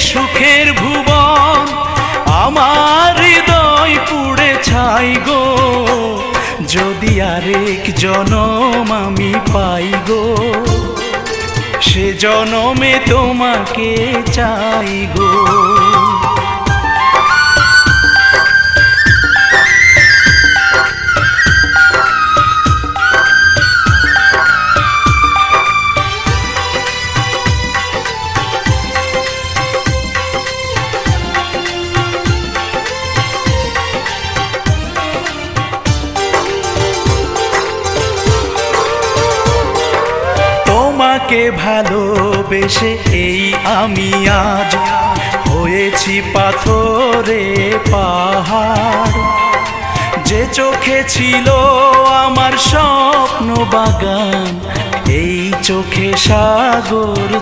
সুখের ভুবন আমার হৃদয় পুড়ে ছাই গো, যদি আরেক জনম আমি পাই গো, সে জনমে তোমাকে চাই গো। তোমাকে ভালোবেসে এই আমি আজ হয়েছি পাথরে পাহাড়, যে চোখে ছিল আমার স্বপ্ন বাগান, এই চোখে সাগর